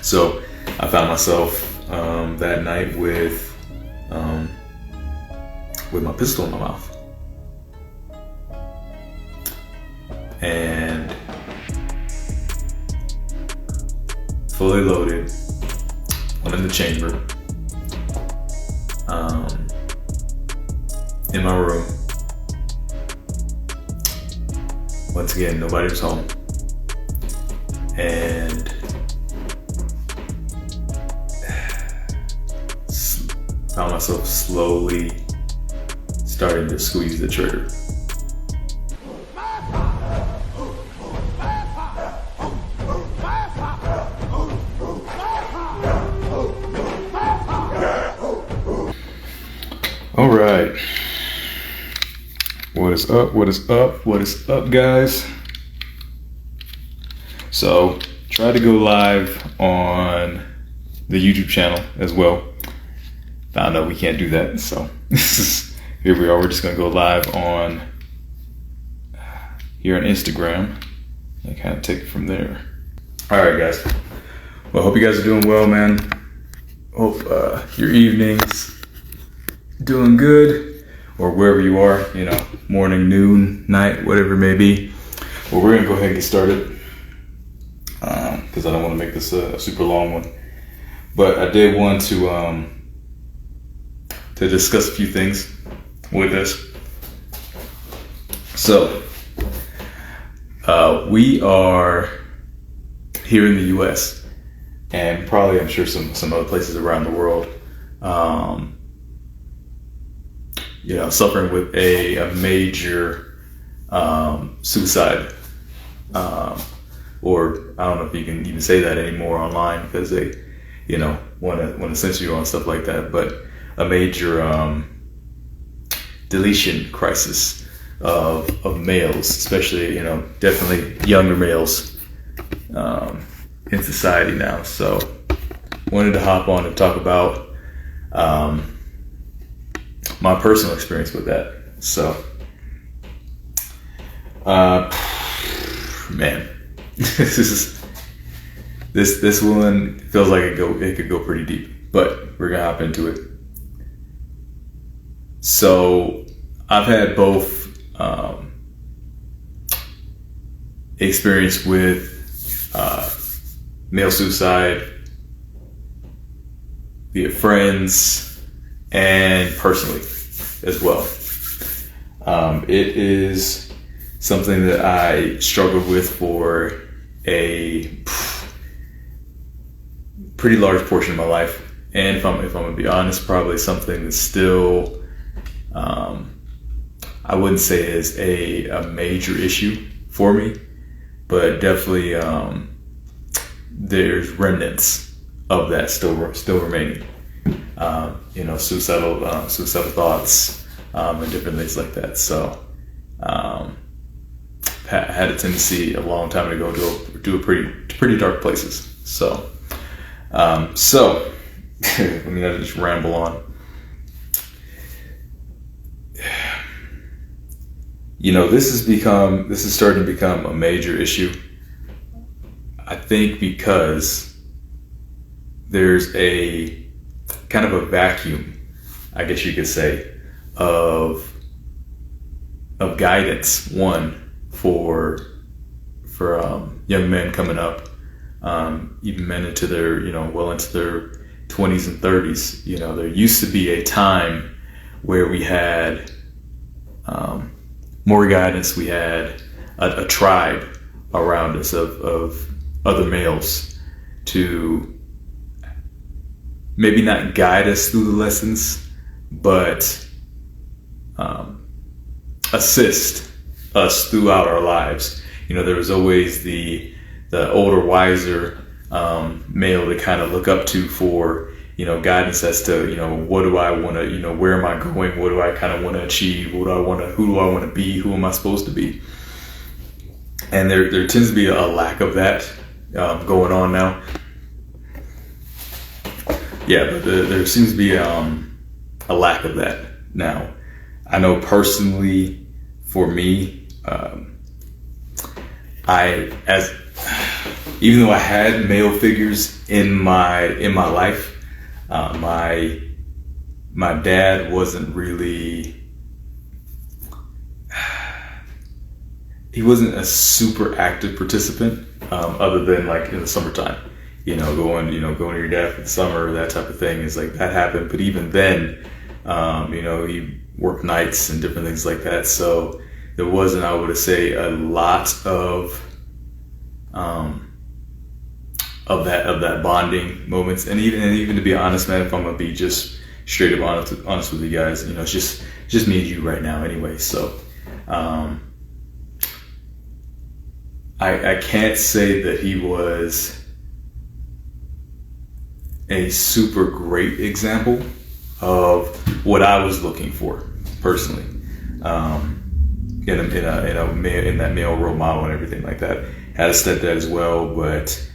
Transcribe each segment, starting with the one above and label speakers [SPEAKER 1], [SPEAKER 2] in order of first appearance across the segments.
[SPEAKER 1] So I found myself that night with my pistol in my mouth, and fully loaded, one in the chamber, in my room. Once again, nobody was home, and found myself slowly starting to squeeze the trigger. All right. What is up? What is up? What is up, guys? So, tried to go live on the YouTube channel as well. Found out we can't do that, so here we are. We're just gonna go live on here on Instagram and kind of take it from there. All right, guys. Well, hope you guys are doing well, man. Hope your evenings doing good, or wherever you are, you know, morning, noon, night, whatever it may be. Well, we're gonna go ahead and get started because I don't want to make this a super long one. But I did want to discuss a few things with us. So we are here in the U.S. and probably, I'm sure, some other places around the world. You know, suffering with a major suicide, or I don't know if you can even say that anymore online because they, you know, want to censor you on stuff like that. But a major deletion crisis of males, especially, you know, definitely younger males in society now. So wanted to hop on and talk about my personal experience with that. So, man, this one feels like it could go pretty deep, but we're gonna hop into it. So, I've had both experience with male suicide via friends and personally as well. It is something that I struggled with for a pretty large portion of my life, and if I'm gonna be honest, probably something that's still I wouldn't say is a major issue for me, but definitely there's remnants of that still remaining. You know, suicidal thoughts, and different things like that. So, had a tendency a long time ago to do pretty dark places. So, let me not just ramble on. You know, this is starting to become a major issue. I think because there's a kind of a vacuum, I guess you could say, of guidance. One for young men coming up, even men into their, you know, well into their 20s and 30s. You know, there used to be a time where we had more guidance. We had a tribe around us of other males to maybe not guide us through the lessons, but assist us throughout our lives. You know, there was always the older, wiser male to kind of look up to for, you know, guidance as to, you know, what do I want to, you know, where am I going? What do I kind of want to achieve? Who do I want to be? Who am I supposed to be? And there tends to be a lack of that going on now. Yeah, but there seems to be a lack of that now. I know personally, for me, even though I had male figures in my life, my dad wasn't really, he wasn't a super active participant, other than like in the summertime, going to your dad for the summer, that type of thing is like that happened. But even then, he worked nights and different things like that. So there wasn't, I would say, a lot of that bonding moments. And even to be honest, man, if I'm gonna be just straight up honest with you guys, it's just me and you right now anyway. So I can't say that he was a super great example of what I was looking for personally, in that male role model and everything like that. Had a stepdad as well, but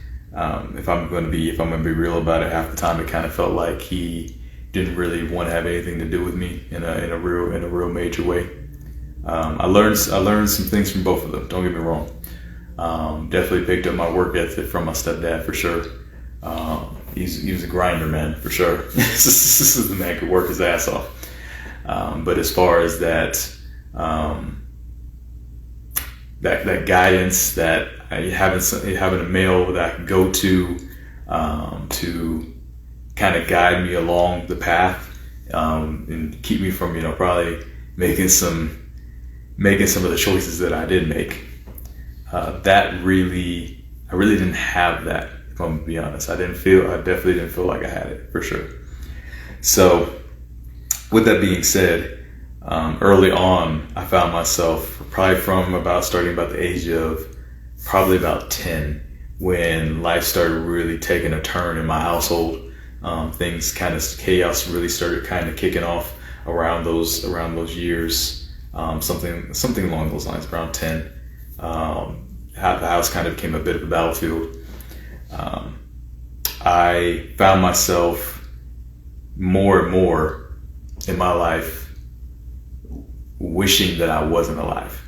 [SPEAKER 1] if I'm going to be real about it, half the time it kind of felt like he didn't really want to have anything to do with me in a real major way. I learned some things from both of them. Don't get me wrong. Definitely picked up my work ethic from my stepdad for sure. He was a grinder, man, for sure. This is the man who could work his ass off. But as far as that guidance, that having a male that I could go to kind of guide me along the path, and keep me from probably making some of the choices that I did make. I really didn't have that. If I'm gonna be honest, I definitely didn't feel like I had it, for sure. So with that being said, early on, I found myself probably starting about the age of probably about 10, when life started really taking a turn in my household. Chaos really started kind of kicking off around those years. Something along those lines, around 10. The house kind of became a bit of a battlefield. I found myself more and more in my life wishing that I wasn't alive,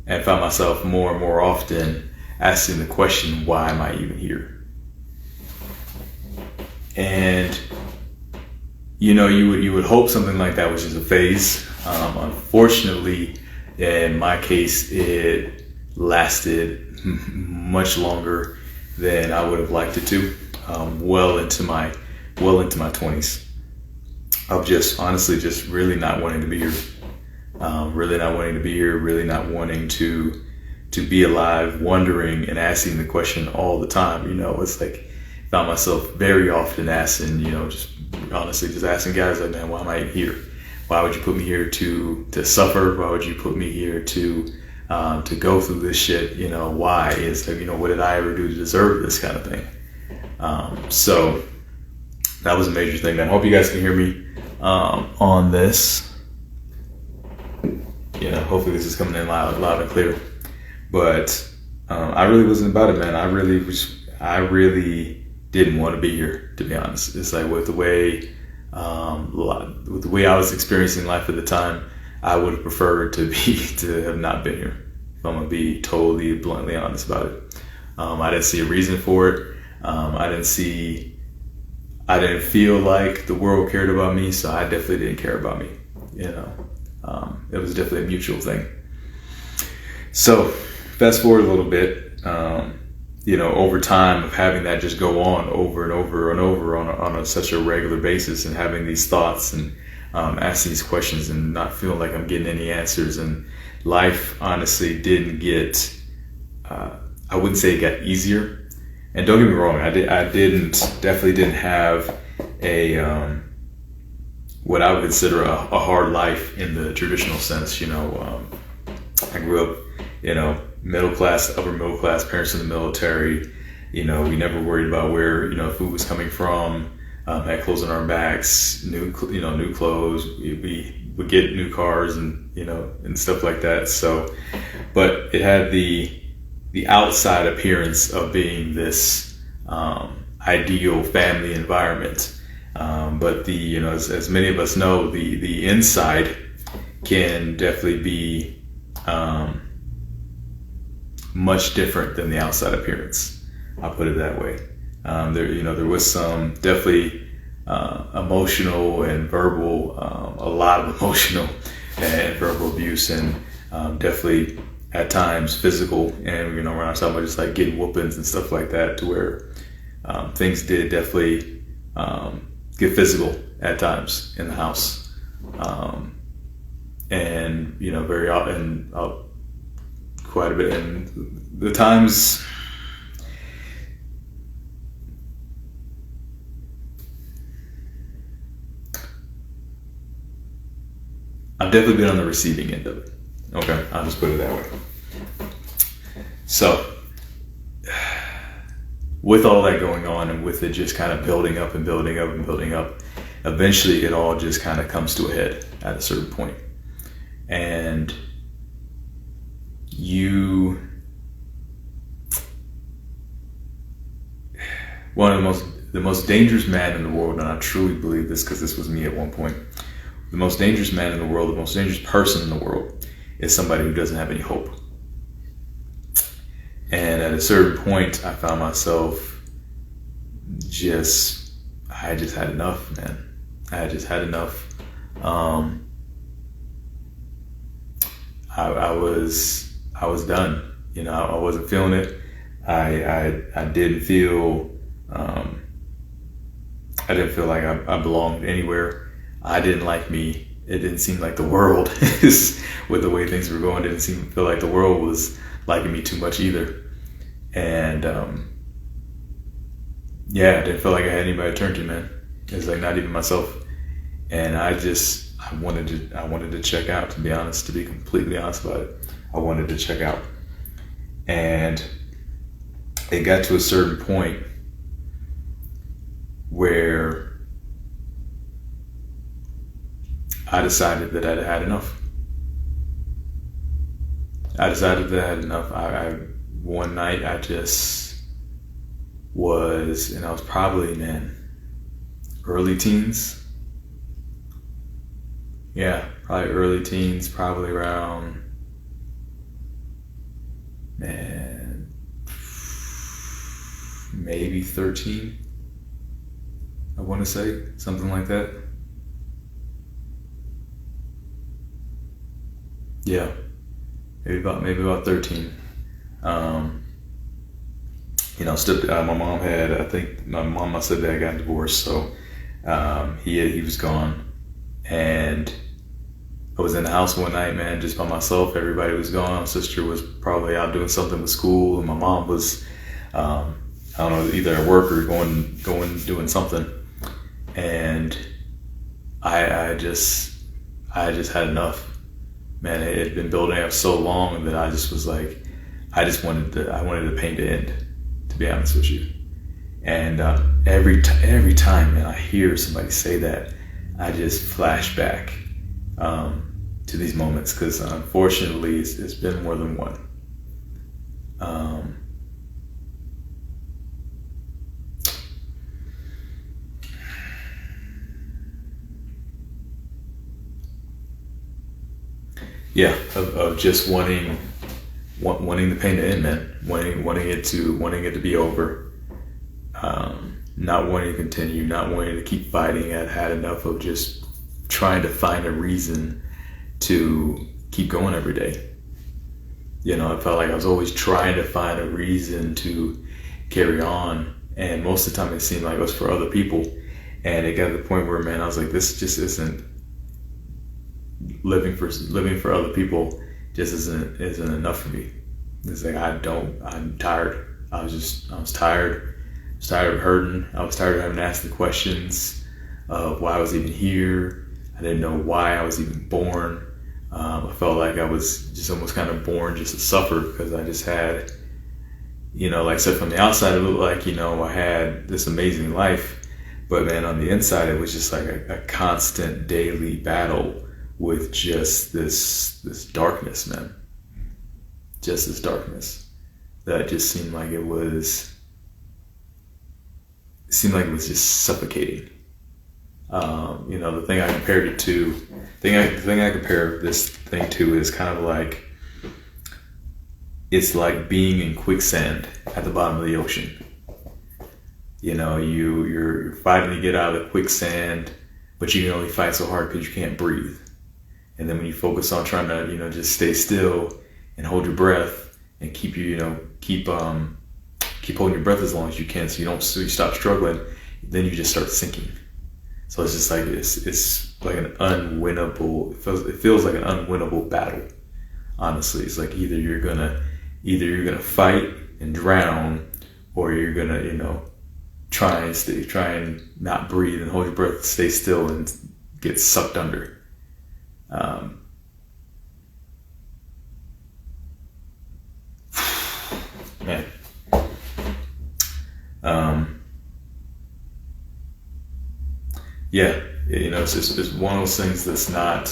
[SPEAKER 1] and found myself more and more often asking the question, why am I even here? And you would hope something like that was just a phase. Unfortunately, in my case, it lasted much longer than I would have liked it to. Well into my 20s, of just honestly just really not wanting to be here. Really not wanting to be alive, wondering and asking the question all the time. It's like found myself very often asking, just honestly just asking guys like, man, why am I here? Why would you put me here to suffer? Why would you put me here to go through this shit? Why? It's like, what did I ever do to deserve this kind of thing? So that was a major thing, man. I hope you guys can hear me on this. Hopefully this is coming in loud and clear. But I really wasn't about it, man. I really didn't want to be here, to be honest. It's like with the way I was experiencing life at the time, I would have preferred to have not been here, if I'm gonna be totally bluntly honest about it. I didn't see a reason for it. I didn't feel like the world cared about me, so I definitely didn't care about me. It was definitely a mutual thing. So fast forward a little bit, over time of having that just go on over and over and over on such a regular basis, and having these thoughts and asking these questions and not feeling like I'm getting any answers. And life honestly didn't get, I wouldn't say it got easier. And don't get me wrong, I definitely didn't have a, what I would consider a hard life in the traditional sense. I grew up, middle class, upper middle class, parents in the military. We never worried about where, food was coming from. Had clothes on our backs, new clothes. We would get new cars and, and stuff like that. So, but it had the outside appearance of being this ideal family environment. But as many of us know, the inside can definitely be much different than the outside appearance. I'll put it that way. There was some definitely emotional and verbal, a lot of emotional and verbal abuse, and definitely at times physical. And when I'm talking about just like getting whoopings and stuff like that, to where things did definitely get physical at times in the house, and very often, quite a bit. And the times, I've definitely been on the receiving end of it. Okay, I'll just put it that way. So, with all that going on, and with it just kind of building up and building up and building up, eventually it all just kind of comes to a head at a certain point. And one of the most dangerous man in the world, and I truly believe this because this was me at one point, the most dangerous man in the world, the most dangerous person in the world is somebody who doesn't have any hope. And at a certain point, I found myself I just had enough, man. I just had enough. I was done. I wasn't feeling it. I didn't feel like I belonged anywhere. I didn't like me. It didn't seem like the world, with the way things were going, didn't feel like the world was liking me too much either. And I didn't feel like I had anybody to turn to, man. It's like not even myself. And I wanted to check out, to be honest, to be completely honest about it. I wanted to check out. And it got to a certain point where I decided that I'd had enough. One night I just was, and I was probably, early teens. Yeah, probably early teens, probably around, maybe 13. I want to say something like that. Yeah, maybe about 13. My mom my stepdad got divorced, so he was gone, and I was in the house one night, man, just by myself. Everybody was gone. My sister was probably out doing something with school, and my mom was, I don't know, either at work or going doing something, and I just had enough. Man, it had been building up so long that I just was like, I wanted the pain to end, to be honest with you. And every time, man, I hear somebody say that, I just flash back to these moments, because unfortunately, it's been more than one. Of just wanting the pain to end, man. Wanting it to be over. Not wanting to continue. Not wanting to keep fighting. I'd had enough of just trying to find a reason to keep going every day. I felt like I was always trying to find a reason to carry on, and most of the time it seemed like it was for other people. And it got to the point where, man, I was like, this just isn't. Living for other people just isn't enough for me. It's like I'm tired. I was tired. I was tired of hurting. I was tired of having to ask the questions of why I was even here. I didn't know why I was even born. I felt like I was just almost kind of born just to suffer, because I just had, like I said, from the outside it looked like, I had this amazing life, but man, on the inside it was just like a constant daily battle with just this darkness, man. Just this darkness that just seemed like it was just suffocating. The thing I compared it to, the thing I compare this thing to is kind of like, it's like being in quicksand at the bottom of the ocean. You know, you're fighting to get out of the quicksand, but you can only fight so hard because you can't breathe. And then when you focus on trying to, just stay still and hold your breath and keep holding your breath as long as you can, so you stop struggling, then you just start sinking. So it's just like it's like an unwinnable. It feels like an unwinnable battle. Honestly, it's like either you're gonna fight and drown, or you're gonna try and not breathe and hold your breath, stay still, and get sucked under. Man. Yeah, it's one of those things that's not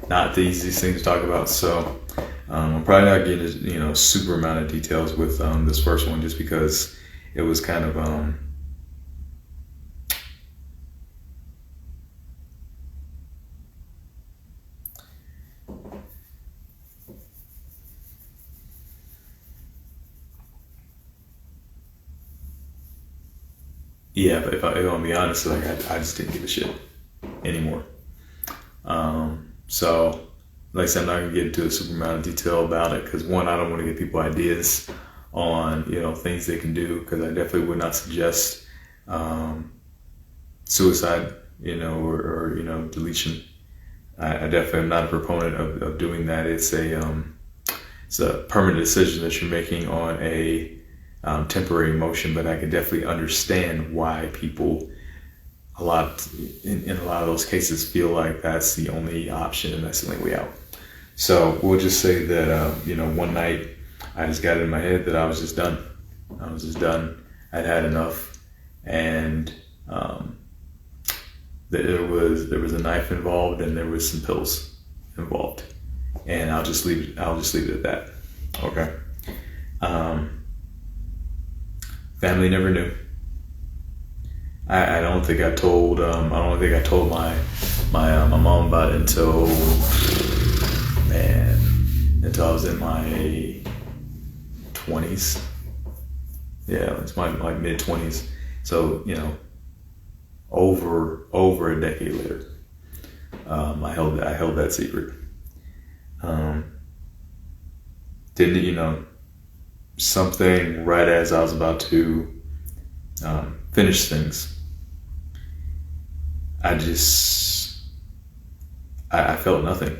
[SPEAKER 1] the easiest thing to talk about. So I'm probably not getting into super amount of details with this first one, just because it was kind of yeah, but if I'm gonna be honest, like I just didn't give a shit anymore. So, like I said, I'm not gonna get into a super amount of detail about it because, one, I don't want to give people ideas on things they can do, because I definitely would not suggest suicide, or deletion. I definitely am not a proponent of doing that. It's a permanent decision that you're making on a temporary emotion, but I can definitely understand why people in a lot of those cases feel like that's the only option and that's the only way out. So we'll just say that one night I just got it in my head that I was just done. I'd had enough, and there was a knife involved and there was some pills involved, and I'll just leave it at that. Okay. Family never knew. I don't think I told my mom about it until I was in my 20s. Yeah, it's my mid 20s. So over a decade later, I held that secret. Didn't something right as I was about to finish things, I felt nothing.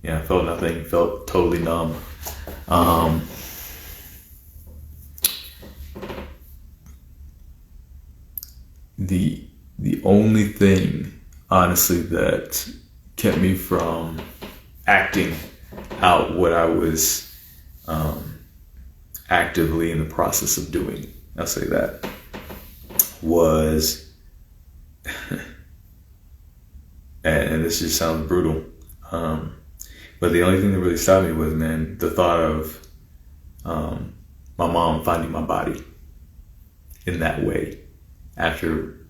[SPEAKER 1] I felt nothing. Felt totally numb. The only thing, honestly, that kept me from acting out what I was actively in the process of doing, I'll say that, was, and this just sounds brutal, but the only thing that really stopped me was, the thought of my mom finding my body in that way after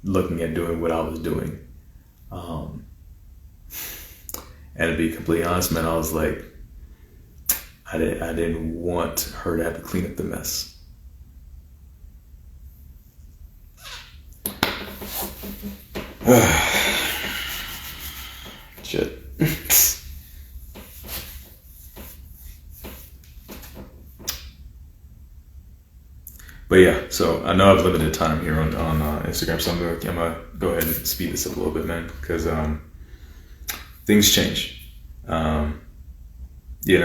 [SPEAKER 1] looking at doing what I was doing. And to be completely honest, man, I was like, I didn't want her to have to clean up the mess. Shit. But yeah, so I know I've limited time here on Instagram, so I'm gonna go ahead and speed this up a little bit, man, because things change.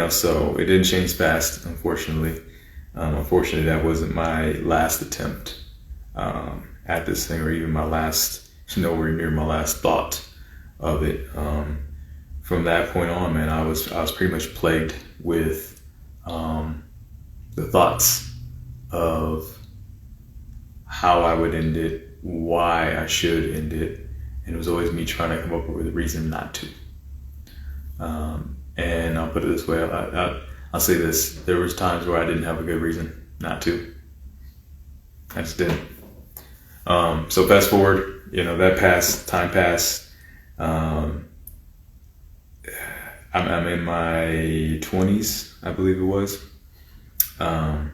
[SPEAKER 1] So it didn't change fast, unfortunately. Unfortunately, that wasn't my last attempt at this thing, or even nowhere near my last thought of it. From that point on, man, I was pretty much plagued with the thoughts of how I would end it, why I should end it, and it was always me trying to come up with a reason not to. And I'll put it this way, I'll say this: there was times where I didn't have a good reason not to. I just didn't. So fast forward, time passed. I'm in my 20s, I believe it was. Um,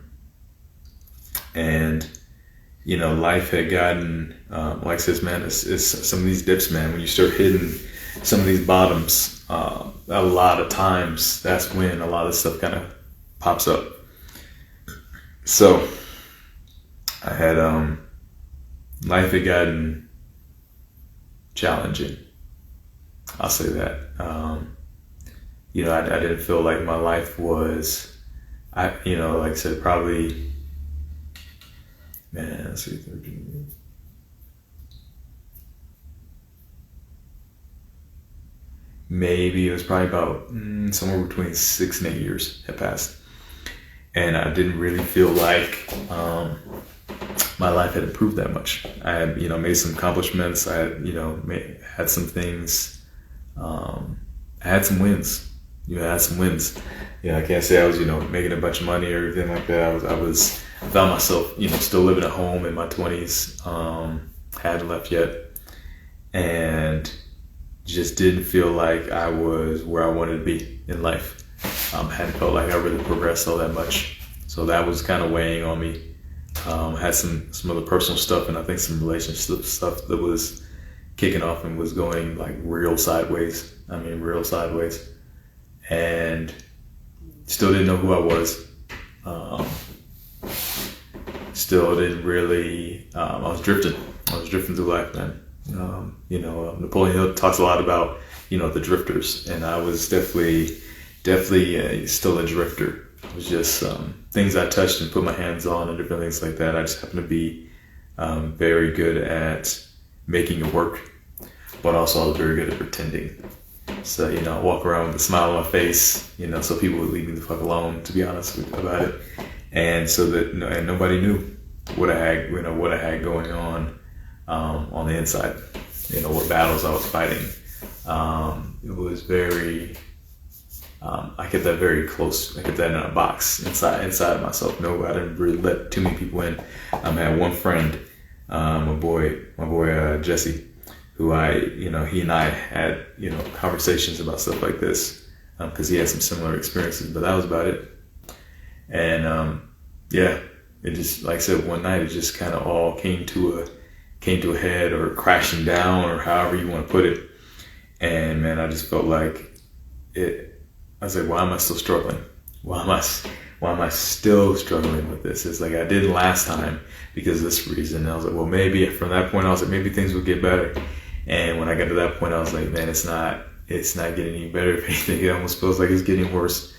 [SPEAKER 1] and life had gotten, like I says, man, it's some of these dips, man, when you start hitting some of these bottoms, a lot of times that's when a lot of stuff kind of pops up. So I had, life had gotten challenging. I'll say that. I didn't feel like my life was, like I said, probably, man, let's see, 13 years. Maybe it was probably about somewhere between 6 and 8 years had passed. And I didn't really feel like my life had improved that much. I had, made some accomplishments. I had, had some things. I had some wins. I had some wins. I can't say I was, making a bunch of money or anything like that. I found myself, still living at home in my 20s. Hadn't left yet, and just didn't feel like I was where I wanted to be in life. Hadn't felt like I really progressed all that much. So that was kind of weighing on me. Had some other personal stuff, and I think some relationship stuff that was kicking off and was going like real sideways. Real sideways. And still didn't know who I was. Still didn't really, I was drifting through life, man. Napoleon Hill talks a lot about, the drifters, and I was definitely still a drifter. It was just things I touched and put my hands on and different things like that. I just happened to be very good at making it work, but also I was very good at pretending. So, I walk around with a smile on my face, so people would leave me the fuck alone, to be honest about it. And so that, and nobody knew what I had, what I had going on the inside, what battles I was fighting. It was very, I kept that very close. I kept that in a box inside myself. No, I didn't really let too many people in. I had one friend, my boy Jesse, who he and I had, conversations about stuff like this, because he had some similar experiences, but that was about it. And, it just, like I said, one night, it just kind of all came to a head, or crashing down, or however you want to put it. And man, I just felt like I was like, why am I still struggling? Why am I still struggling with this? It's like I didn't last time because of this reason. And I was like, well, maybe from that point, I was like, maybe things would get better. And when I got to that point, I was like, man, it's not getting any better. If anything, it almost feels like it's getting worse.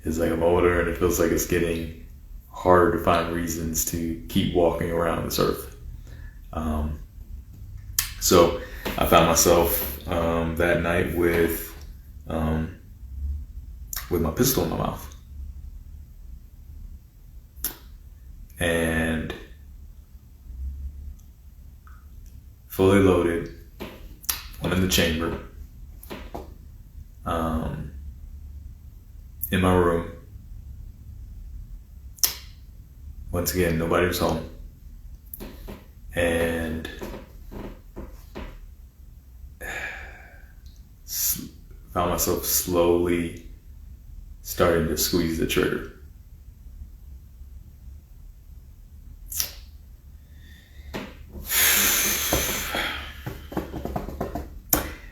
[SPEAKER 1] It's like I'm older, and it feels like it's getting harder to find reasons to keep walking around this earth. So I found myself that night with my pistol in my mouth, and fully loaded, one in the chamber, in my room. Once again, nobody was home, and found myself slowly starting to squeeze the trigger.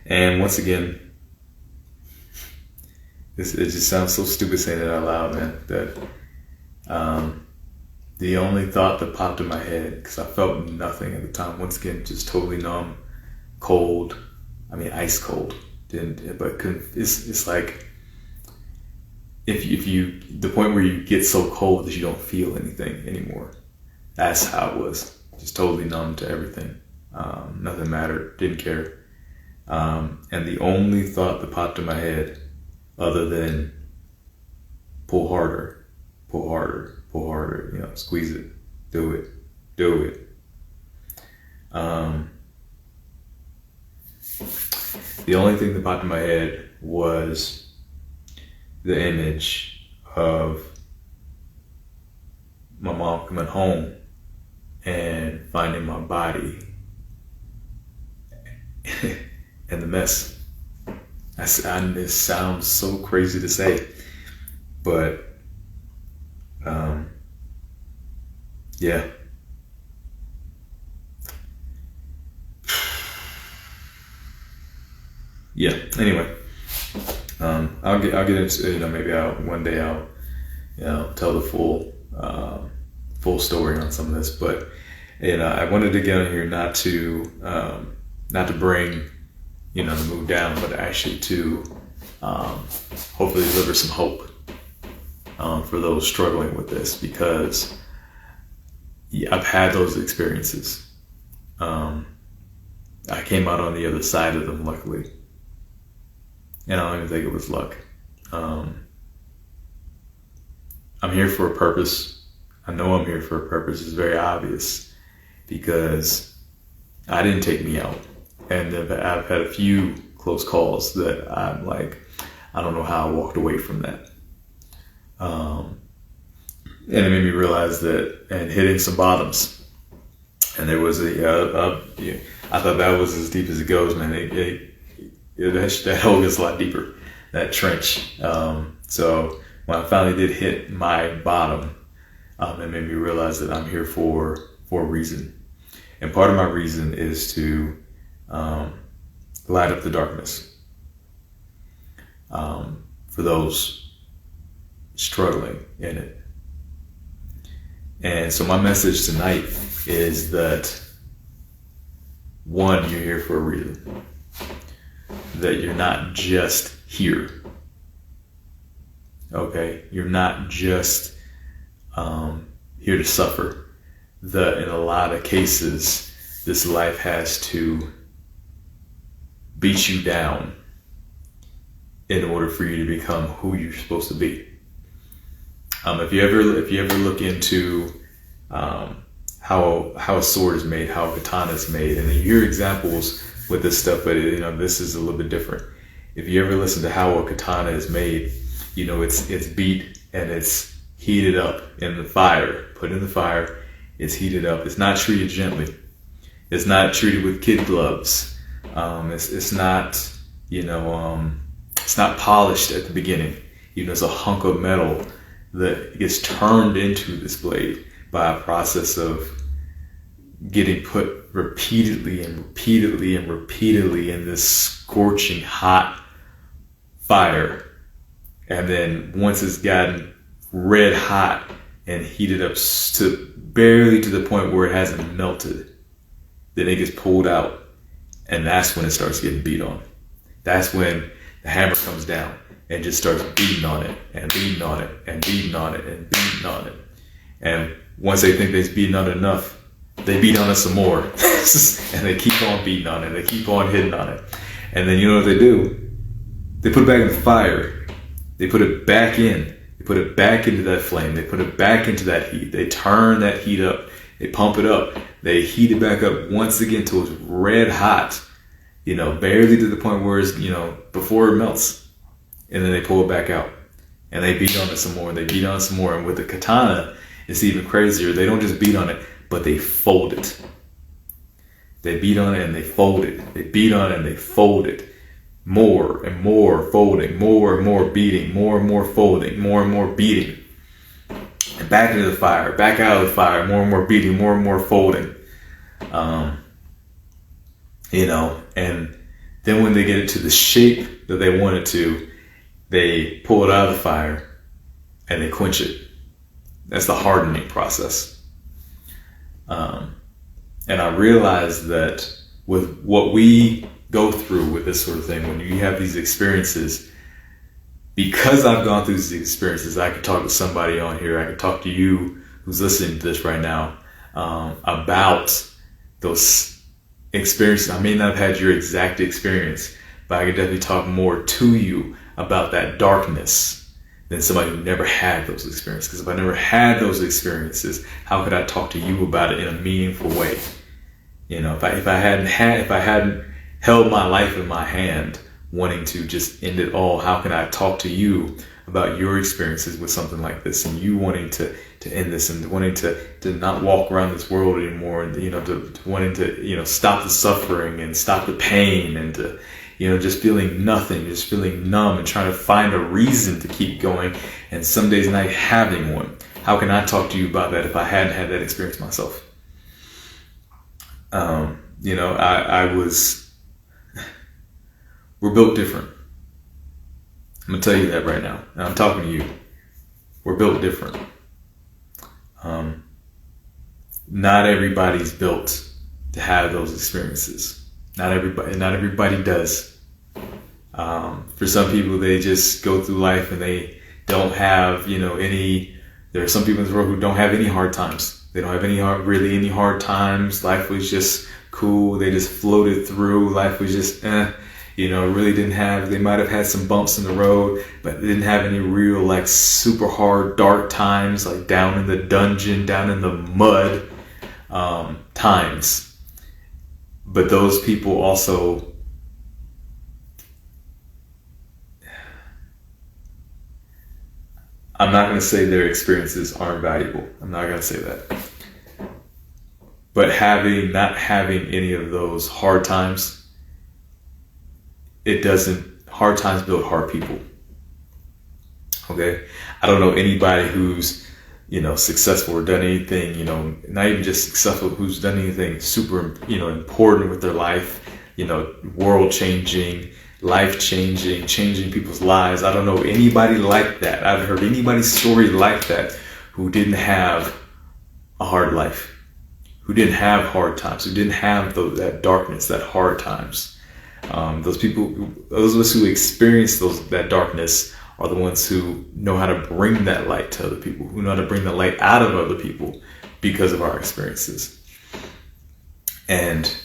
[SPEAKER 1] And once again, it just sounds so stupid saying it out loud, man, that the only thought that popped in my head, because I felt nothing at the time, once again, just totally numb, cold, ice cold, it's like, if you, the point where you get so cold that you don't feel anything anymore, that's how it was, just totally numb to everything. Nothing mattered, didn't care. And the only thought that popped in my head, other than pull harder, squeeze it, do it. The only thing that popped in my head was the image of my mom coming home and finding my body and the mess. It sounds so crazy to say, but Um, yeah. Yeah. Anyway, I'll get into, maybe one day I'll tell the full story on some of this, but I wanted to get on here not to bring the mood down, but actually to hopefully deliver some hope for those struggling with this, because I've had those experiences. I came out on the other side of them, luckily, and I don't even think it was luck. I'm here for a purpose. I know I'm here for a purpose. It's very obvious, because I didn't take me out. And I've had a few close calls that I'm like, I don't know how I walked away from that. And it made me realize that, and hitting some bottoms. And there was I thought that was as deep as it goes, man. That hole gets a lot deeper, that trench. So when I finally did hit my bottom, it made me realize that I'm here for a reason. And part of my reason is to light up the darkness for those struggling in it. And so my message tonight is that, one, you're here for a reason. That you're not just here. Okay? You're not just here to suffer. That in a lot of cases, this life has to beat you down in order for you to become who you're supposed to be. If you ever look into how a sword is made, how a katana is made, and you hear examples with this stuff, but this is a little bit different. If you ever listen to how a katana is made, it's beat and it's heated up in the fire. Put in the fire, it's heated up. It's not treated gently. It's not treated with kid gloves. It's not it's not polished at the beginning. It's a hunk of metal that gets turned into this blade by a process of getting put repeatedly and repeatedly and repeatedly in this scorching hot fire. And then once it's gotten red hot and heated up to barely to the point where it hasn't melted, then it gets pulled out, and that's when it starts getting beat on. That's when the hammer comes down and just starts beating on it and beating on it and beating on it and beating on it. And once they think they've beaten on it enough, they beat on it some more. And they keep on beating on it. They keep on hitting on it. And then you know what they do? They put it back in the fire. They put it back in. They put it back into that flame. They put it back into that heat. They turn that heat up. They pump it up. They heat it back up once again till it's red hot. Barely to the point where it's, before it melts. And then they pull it back out. And they beat on it some more. And they beat on it some more. And with the katana, it's even crazier. They don't just beat on it, but they fold it. They beat on it and they fold it. They beat on it and they fold it. More and more folding. More and more beating. More and more folding. More and more beating. And back into the fire. Back out of the fire. More and more beating. More and more folding. And then when they get it to the shape that they want it to, they pull it out of the fire and they quench it. That's the hardening process. And I realized that with what we go through with this sort of thing, when you have these experiences, because I've gone through these experiences, I could talk to somebody on here, I could talk to you who's listening to this right now, about those experiences. I may not have had your exact experience, but I could definitely talk more to you about that darkness than somebody who never had those experiences. Because if I never had those experiences, how could I talk to you about it in a meaningful way? If I hadn't held my life in my hand, wanting to just end it all, how can I talk to you about your experiences with something like this, and you wanting to end this, and wanting to not walk around this world anymore, and to wanting to stop the suffering and stop the pain, and to just feeling nothing, just feeling numb, and trying to find a reason to keep going, and some days not having one. how can I talk to you about that if I hadn't had that experience myself? We're built different. I'm gonna tell you that right now. And I'm talking to you. We're built different. Not everybody's built to have those experiences. Not everybody does. For some people, they just go through life and they don't have, there are some people in this world who don't have any hard times. They don't have any hard times. Life was just cool. They just floated through. Life was just, really didn't have, they might have had some bumps in the road, but they didn't have any real, like, super hard, dark times, like down in the dungeon, down in the mud times. But those people also, I'm not going to say their experiences aren't valuable. I'm not going to say that. But not having any of those hard times, hard times build hard people. Okay? I don't know anybody who's, successful or done anything, not even just successful, who's done anything super, important with their life, world changing, life changing, changing people's lives. I don't know anybody like that. I've heard anybody's story like that who didn't have a hard life, who didn't have hard times, who didn't have that darkness, that hard times. Those of us who experience that darkness are the ones who know how to bring that light to other people, who know how to bring the light out of other people because of our experiences. And,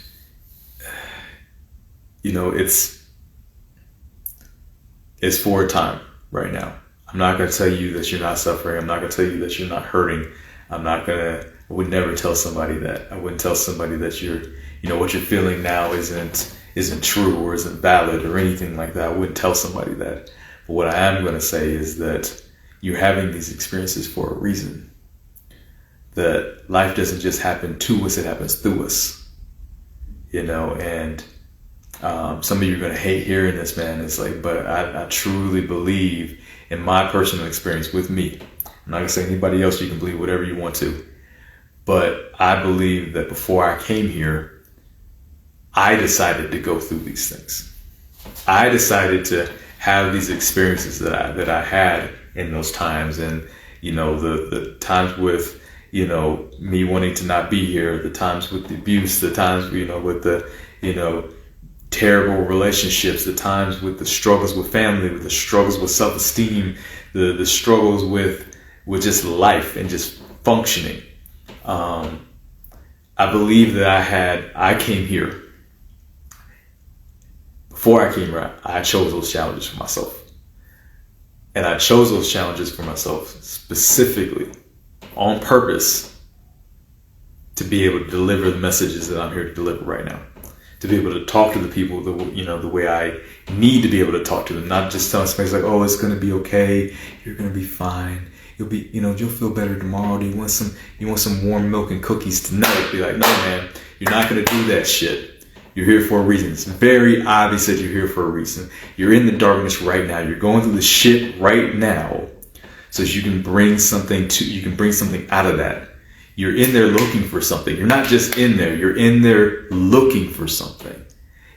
[SPEAKER 1] it's for a time right now. I'm not going to tell you that you're not suffering. I'm not going to tell you that you're not hurting. I would never tell somebody that. I wouldn't tell somebody that what you're feeling now isn't true or isn't valid or anything like that. I wouldn't tell somebody that. But what I am going to say is that you're having these experiences for a reason. That life doesn't just happen to us, it happens through us. And some of you are going to hate hearing this, man. It's like, but I truly believe in my personal experience with me. I'm not going to say anybody else, you can believe whatever you want to. But I believe that before I came here, I decided to go through these things. I decided to have these experiences that I had in those times. And, the times with, me wanting to not be here, the times with the abuse, the times, with the, terrible relationships, the times with the struggles with family, with the struggles with self-esteem, the struggles with just life and just functioning. I believe that I came here. Before I came here, I chose those challenges for myself. And I chose those challenges for myself specifically, on purpose, to be able to deliver the messages that I'm here to deliver right now. To be able to talk to the people the way I need to be able to talk to them, not just telling somebody like, oh, it's going to be okay, you're going to be fine, you'll feel better tomorrow. Do you want some warm milk and cookies tonight? Be like, no, man, you're not going to do that shit. You're here for a reason. It's very obvious that you're here for a reason. You're in the darkness right now. You're going through the shit right now, so that you can bring something out of that. You're in there looking for something. You're not just in there. You're in there looking for something.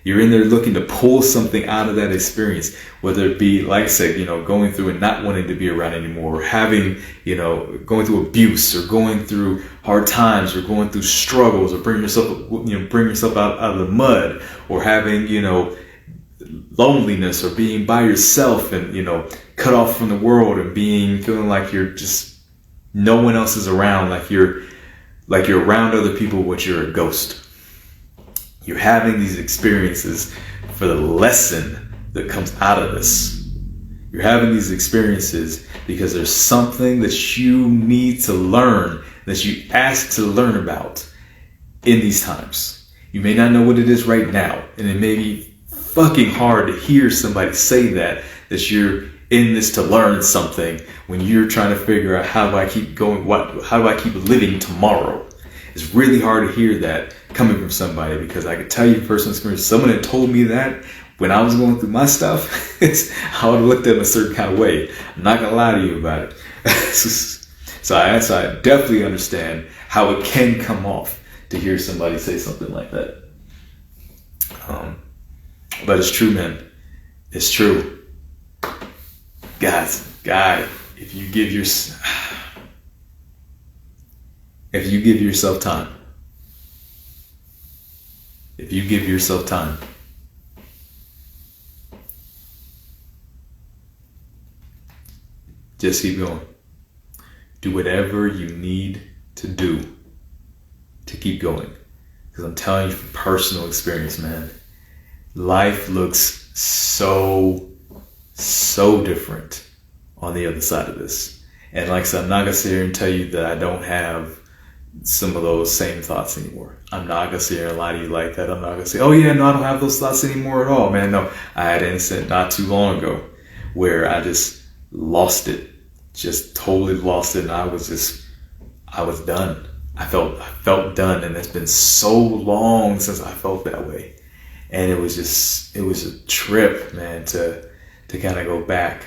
[SPEAKER 1] You're in there looking to pull something out of that experience, whether it be, like I said, going through and not wanting to be around anymore, or having, going through abuse, or going through hard times, or going through struggles, or bring yourself out of the mud, or having, loneliness, or being by yourself and, cut off from the world, and feeling like you're just, no one else is around, like you're around other people, but you're a ghost. You're having these experiences for the lesson that comes out of this. You're having these experiences because there's something that you need to learn, that you asked to learn about in these times. You may not know what it is right now, and it may be fucking hard to hear somebody say that you're in this to learn something when you're trying to figure out how do I keep living tomorrow. It's really hard to hear that coming from somebody, because I could tell you personal experience. Someone had told me that when I was going through my stuff, I would have looked at it a certain kind of way. I'm not gonna lie to you about it. So I definitely understand how it can come off to hear somebody say something like that. But it's true, man. It's true. Guys, if you give yourself time, just keep going. Do whatever you need to do to keep going. Because I'm telling you from personal experience, man, life looks so different on the other side of this. And like I said, I'm not going to sit here and tell you that I don't have some of those same thoughts anymore. I'm not going to sit here and lie to you like that. I'm not going to say, oh yeah, no, I don't have those thoughts anymore at all. Man, no. I had an incident not too long ago where I just lost it. Just totally lost it. And I was done. I felt done. And it's been so long since I felt that way. And it was a trip, man, to kind of go back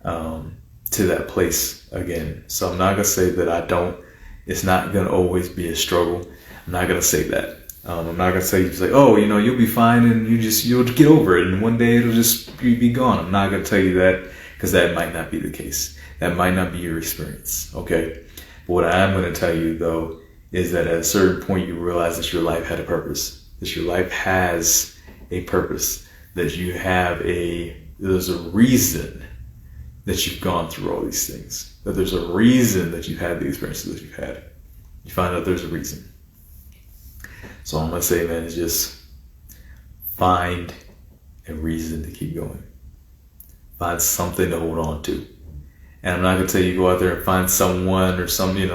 [SPEAKER 1] to that place again. So I'm not going to say that it's not going to always be a struggle. I'm not going to say that. I'm not going to say just like, oh, you'll be fine and you'll get over it and one day it'll just be gone. I'm not going to tell you that because that might not be the case. That might not be your experience, okay? But what I am going to tell you, though, is that at a certain point you realize that your life had a purpose. That your life has a purpose. That there's a reason that you've gone through all these things. That there's a reason that you've had the experiences that you've had. You find out there's a reason. So all I'm going to say, man, is just find a reason to keep going. Find something to hold on to. And I'm not going to tell you go out there and find someone or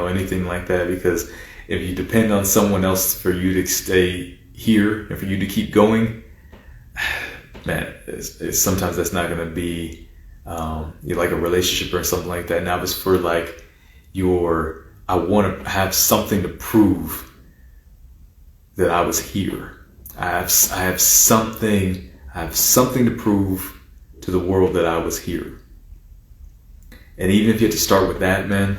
[SPEAKER 1] anything like that, because if you depend on someone else for you to stay here and for you to keep going, man, sometimes that's not going to be like a relationship or something like that. Now, if it's for like I want to have something to prove that I was here. I have something to prove to the world that I was here. And even if you have to start with that, man,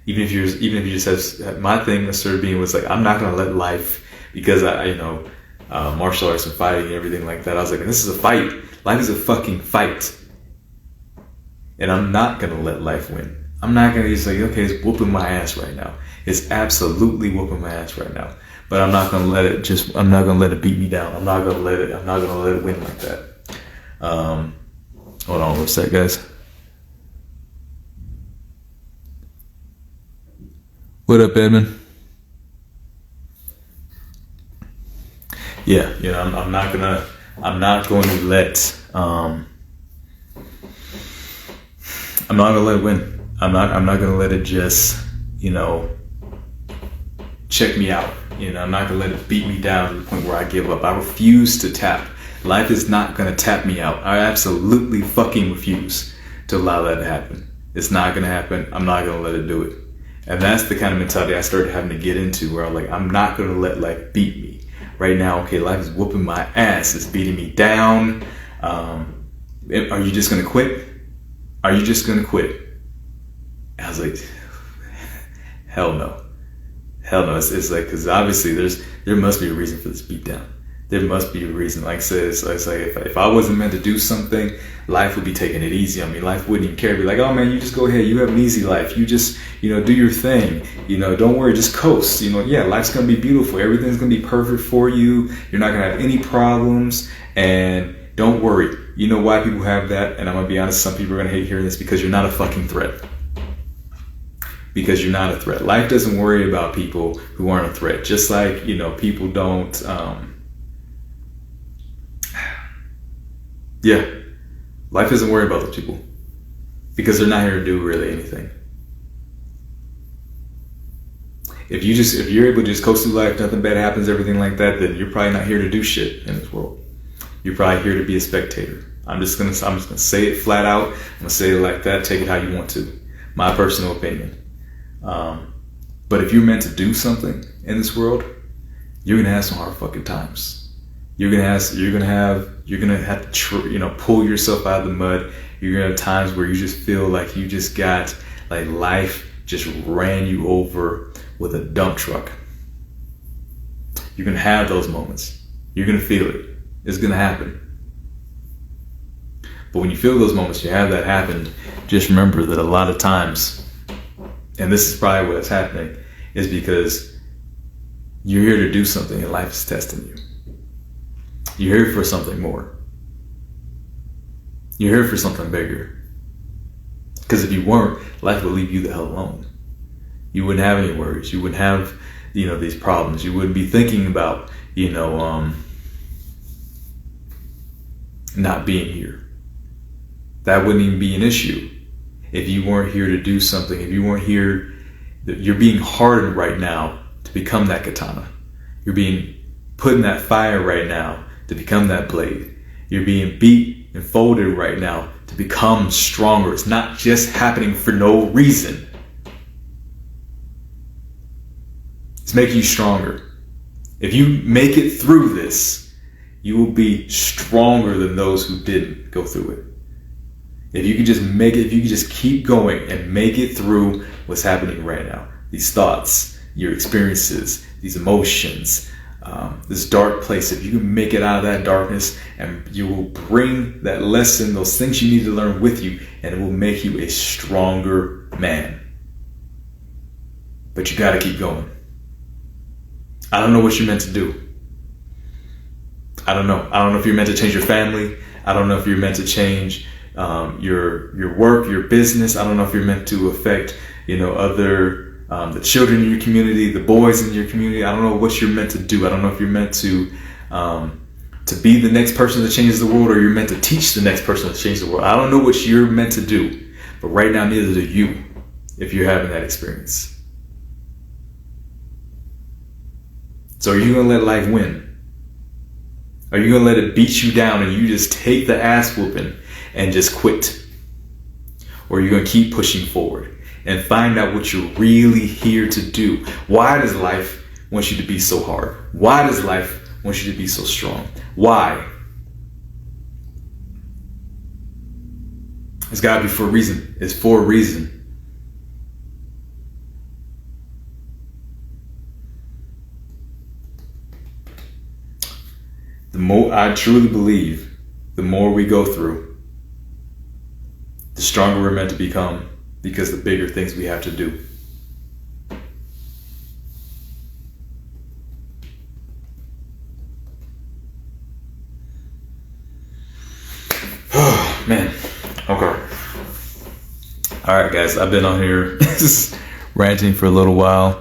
[SPEAKER 1] even if you just have, my thing started being was like, I'm not going to let life, because martial arts and fighting and everything like that. I was like, this is a fight. Life is a fucking fight. And I'm not going to let life win. I'm not going to just like, okay, it's whooping my ass right now. It's absolutely whooping my ass right now. But I'm not going to let it beat me down. I'm not going to let it win like that. Hold on, what's that, guys? What up, Edmund? Yeah, I'm not going to let it win. I'm not going to let it just, check me out. I'm not going to let it beat me down to the point where I give up. I refuse to tap. Life is not going to tap me out. I absolutely fucking refuse to allow that to happen. It's not going to happen. I'm not going to let it do it. And that's the kind of mentality I started having to get into, where I'm like, I'm not going to let life beat me. Right now, okay, life is whooping my ass. It's beating me down. Are you just going to quit? Are you just going to quit? I was like, hell no. Hell no. It's like, because obviously there must be a reason for this beatdown. There must be a reason. Like I said, it's like if I wasn't meant to do something, life would be taking it easy on me. Life wouldn't even care. Be like, oh man, you just go ahead. You have an easy life. You just, do your thing. Don't worry, just coast. Yeah, life's going to be beautiful. Everything's going to be perfect for you. You're not going to have any problems. And don't worry. You know why people have that? And I'm going to be honest, some people are going to hate hearing this, because you're not a fucking threat. Because you're not a threat. Life doesn't worry about people who aren't a threat. Just like, people don't... Yeah, life doesn't worry about those people, because they're not here to do really anything. If you're able to just coast through life, nothing bad happens, everything like that, then you're probably not here to do shit in this world. You're probably here to be a spectator. I'm just gonna say it flat out. I'm gonna say it like that. Take it how you want to. My personal opinion. But if you're meant to do something in this world, you're gonna have some hard fucking times. You're gonna have to pull yourself out of the mud. You're gonna have times where you just feel like you just got like life just ran you over with a dump truck. You're going to have those moments. You're going to feel it. It's going to happen. But when you feel those moments, you have that happen, just remember that a lot of times, and this is probably what's happening, is because you're here to do something and life is testing you. You're here for something more. You're here for something bigger. Because if you weren't, life would leave you the hell alone. You wouldn't have any worries. You wouldn't have, these problems. You wouldn't be thinking about, not being here. That wouldn't even be an issue if you weren't here to do something. If you weren't here, you're being hardened right now to become that katana. You're being put in that fire right now to become that blade. You're being beat and folded right now to become stronger. It's not just happening for no reason. It's making you stronger. If you make it through this, you will be stronger than those who didn't go through it. If you can just make it, if you can just keep going and make it through what's happening right now, these thoughts, your experiences, these emotions, this dark place, if you can make it out of that darkness, and you will bring that lesson, those things you need to learn with you, and it will make you a stronger man. But you got to keep going. I don't know what you're meant to do. I don't know. I don't know if you're meant to change your family. I don't know if you're meant to change your work, your business. I don't know if you're meant to affect, other the children in your community, the boys in your community. I don't know what you're meant to do. I don't know if you're meant to be the next person that changes the world, or you're meant to teach the next person to change the world. I don't know what you're meant to do, but right now, neither do you, if you're having that experience. So are you going to let life win? Are you going to let it beat you down and you just take the ass whooping and just quit? Or are you going to keep pushing forward and find out what you're really here to do? Why does life want you to be so hard? Why does life want you to be so strong? Why? It's got to be for a reason. It's for a reason. The more, I truly believe, the more we go through, the stronger we're meant to become, because the bigger things we have to do. Oh, man. Okay. All right, guys. I've been on here ranting for a little while.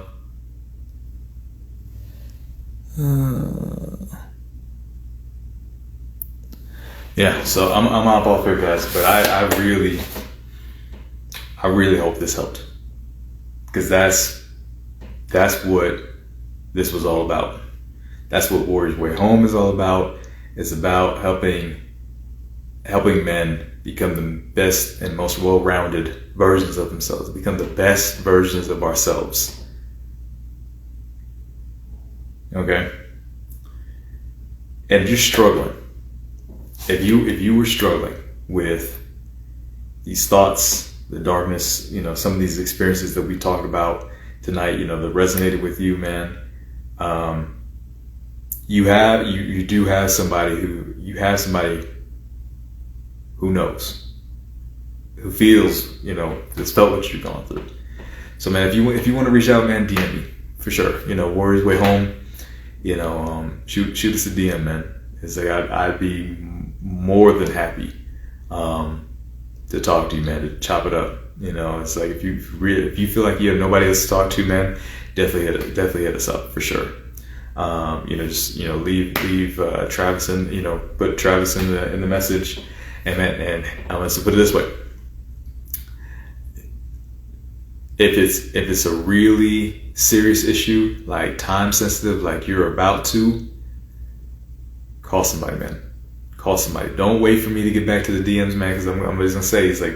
[SPEAKER 1] Yeah, so I'm up off here, guys, but I really hope this helped, because that's what this was all about. That's what Warrior's Way Home is all about. It's about helping men become the best and most well-rounded versions of themselves, become the best versions of ourselves. Okay? And if you're struggling, if you were struggling with these thoughts, the darkness, some of these experiences that we talked about tonight, that resonated with you, man, you do have somebody who knows, who feels, that's felt what you've gone through. So, man, if you want to reach out, man, DM me for sure. Warrior's Way Home. Shoot us a DM, man. It's like I'd be more than happy to talk to you, man, to chop it up. It's like if you feel like you have nobody else to talk to, man, definitely hit us up for sure. Leave Travis in, put Travis in the message, and I'm going to put it this way: if it's a really serious issue, like time sensitive, like you're about to, call somebody, man. Call somebody. Don't wait for me to get back to the DMs, man, because I'm just gonna say, it's like,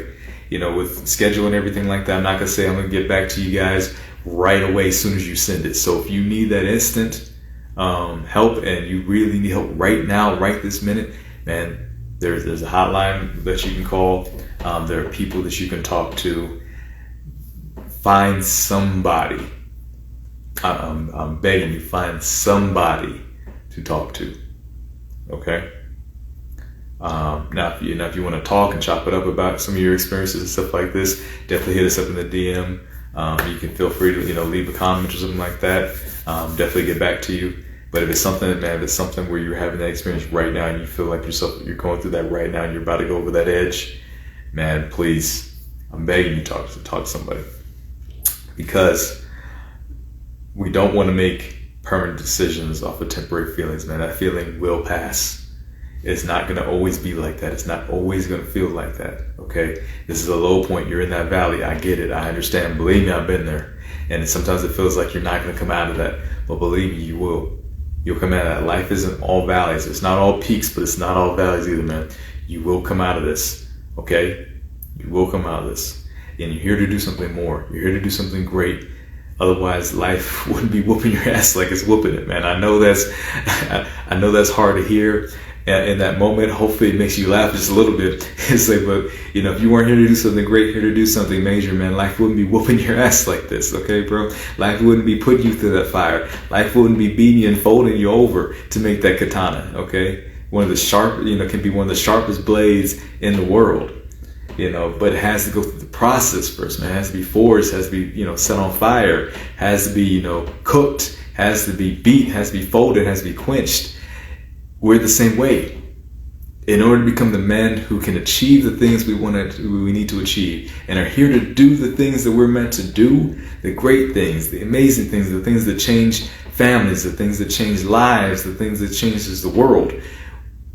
[SPEAKER 1] with schedule and everything like that, I'm not gonna say I'm gonna get back to you guys right away as soon as you send it. So if you need that instant help, and you really need help right now, right this minute, man, there's a hotline that you can call. There are people that you can talk to. find somebody. I'm begging you, find somebody to talk to. Okay. Now, if you want to talk and chop it up about some of your experiences and stuff like this, definitely hit us up in the DM. You can feel free to leave a comment or something like that. Definitely get back to you. But if it's something, man, if it's something where you're having that experience right now and you feel like you're going through that right now and you're about to go over that edge, man, please, I'm begging you to talk to somebody, because we don't want to make permanent decisions off of temporary feelings, man. That feeling will pass. It's not going to always be like that. It's not always going to feel like that. Okay. This is a low point. You're in that valley. I get it. I understand. Believe me, I've been there. And sometimes it feels like you're not going to come out of that, but believe me, you will. You'll come out of that. Life isn't all valleys. It's not all peaks, but it's not all valleys either, man. You will come out of this. Okay. You will come out of this. And you're here to do something more. You're here to do something great. Otherwise, life wouldn't be whooping your ass like it's whooping it, man. I know that's hard to hear. In that moment, hopefully it makes you laugh just a little bit. It's like, but if you weren't here to do something great, here to do something major, man, life wouldn't be whooping your ass like this, okay, bro? Life wouldn't be putting you through that fire. Life wouldn't be beating you and folding you over to make that katana, okay? One of the can be one of the sharpest blades in the world, but it has to go through the process first, man. It has to be forged, has to be, set on fire, has to be, cooked, has to be beat, has to be folded, has to be quenched. We're the same way. In order to become the men who can achieve the things we need to achieve, and are here to do the things that we're meant to do, the great things, the amazing things, the things that change families, the things that change lives, the things that changes the world,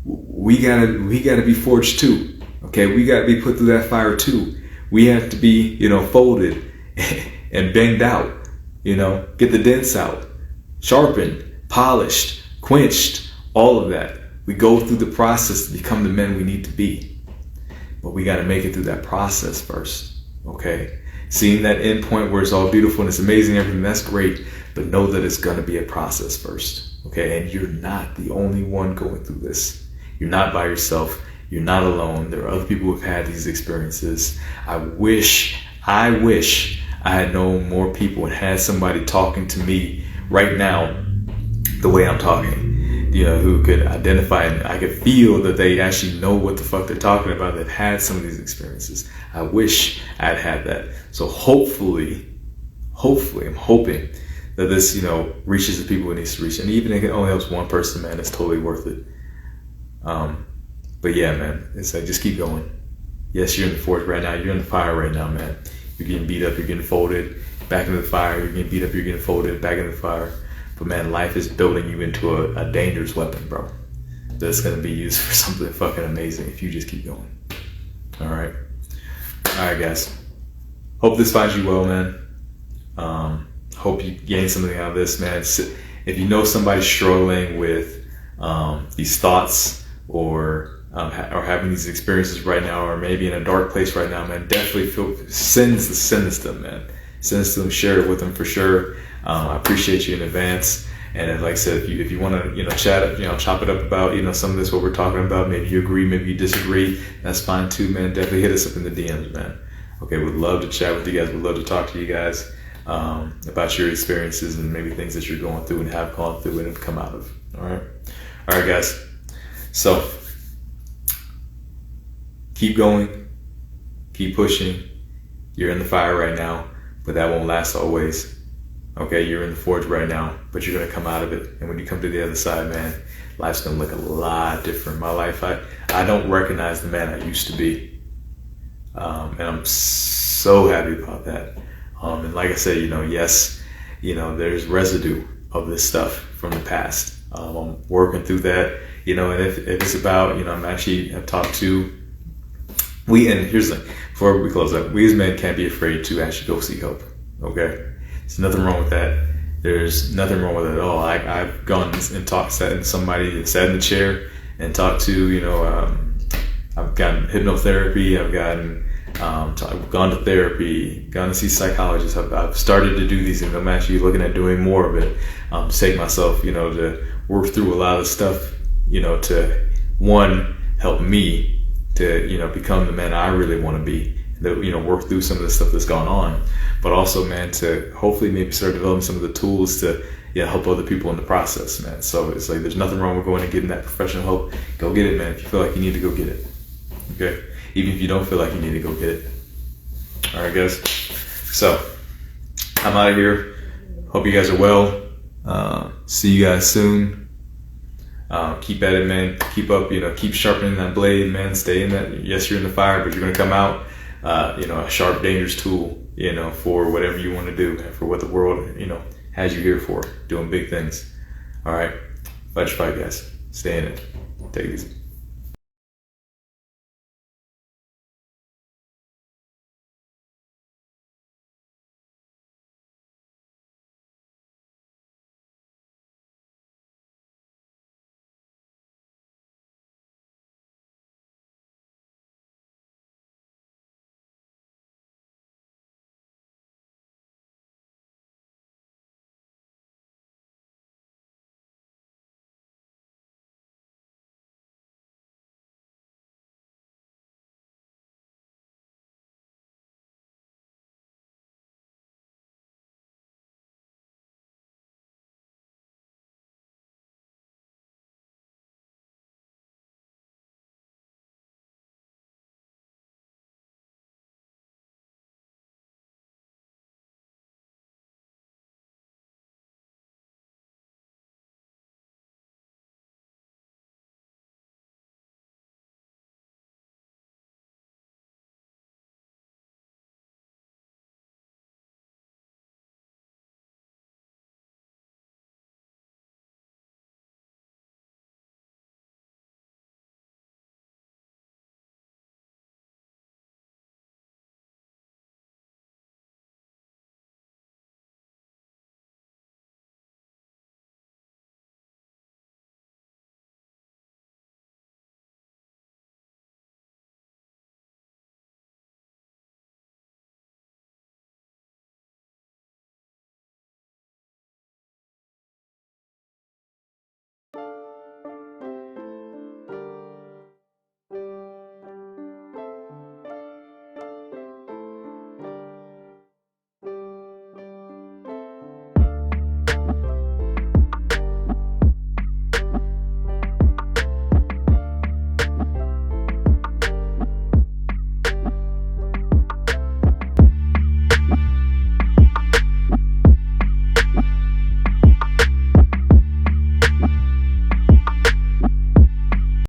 [SPEAKER 1] we gotta be forged too. Okay, we gotta be put through that fire too. We have to be, folded and banged out. Get the dents out, sharpened, polished, quenched. All of that. We go through the process to become the men we need to be. But we got to make it through that process first. Okay? Seeing that end point where it's all beautiful and it's amazing, everything, that's great. But know that it's going to be a process first. Okay? And you're not the only one going through this. You're not by yourself. You're not alone. There are other people who've had these experiences. I wish I had known more people and had somebody talking to me right now the way I'm talking. Who could identify, and I could feel that they actually know what the fuck they're talking about, that had some of these experiences. I wish I'd had that. So hopefully, I'm hoping that this, reaches the people it needs to reach. And even if it only helps one person, man, it's totally worth it. But yeah, man, it's like, just keep going. Yes, you're in the forge right now. You're in the fire right now, man. You're getting beat up. You're getting folded back into the fire. You're getting beat up. You're getting folded back in the fire. But man, life is building you into a dangerous weapon, bro. That's going to be used for something fucking amazing if you just keep going. All right, guys. Hope this finds you well, man. Hope you gain something out of this, man. If you know somebody struggling with these thoughts or having these experiences right now, or maybe in a dark place right now, man, definitely send this to them, man. Send this to them. Share it with them for sure. I appreciate you in advance. And like I said, if you want to, chat, chop it up about, some of this, what we're talking about, maybe you agree, maybe you disagree, that's fine too, man. Definitely hit us up in the DMs, man. Okay, we'd love to chat with you guys. We'd love to talk to you guys about your experiences and maybe things that you're going through and have gone through and have come out of. All right, guys. So keep going, keep pushing. You're in the fire right now, but that won't last always. Okay, you're in the forge right now, but you're going to come out of it. And when you come to the other side, man, life's going to look a lot different. My life, I don't recognize the man I used to be. And I'm so happy about that. And like I said, yes, there's residue of this stuff from the past. I'm working through that, and if it's about, I've talked to, and here's the thing, before we close up, we as men can't be afraid to actually go seek help. Okay? There's nothing wrong with that. There's nothing wrong with it at all. I've gone and sat in the chair and talked to, I've gotten hypnotherapy. I've gone to therapy, gone to see psychologists. I've started to do these things. I'm actually looking at doing more of it. To take myself, to work through a lot of stuff, to help me to, become the man I really want to be. work through some of the stuff that's gone on, but also, man, to hopefully maybe start developing some of the tools to help other people in the process, man. So it's like there's nothing wrong with going and getting that professional help. Go get it, man. If you feel like you need to go get it, okay. Even if you don't feel like you need to go get it. All right, guys. So I'm out of here. Hope you guys are well. See you guys soon. Keep at it, man. Keep up, keep sharpening that blade, man. Stay in that. Yes, you're in the fire, but you're going to come out, a sharp, dangerous tool, for whatever you want to do, and for what the world, has you here for, doing big things. All right. Fight your fight, guys. Stay in it. Take it easy.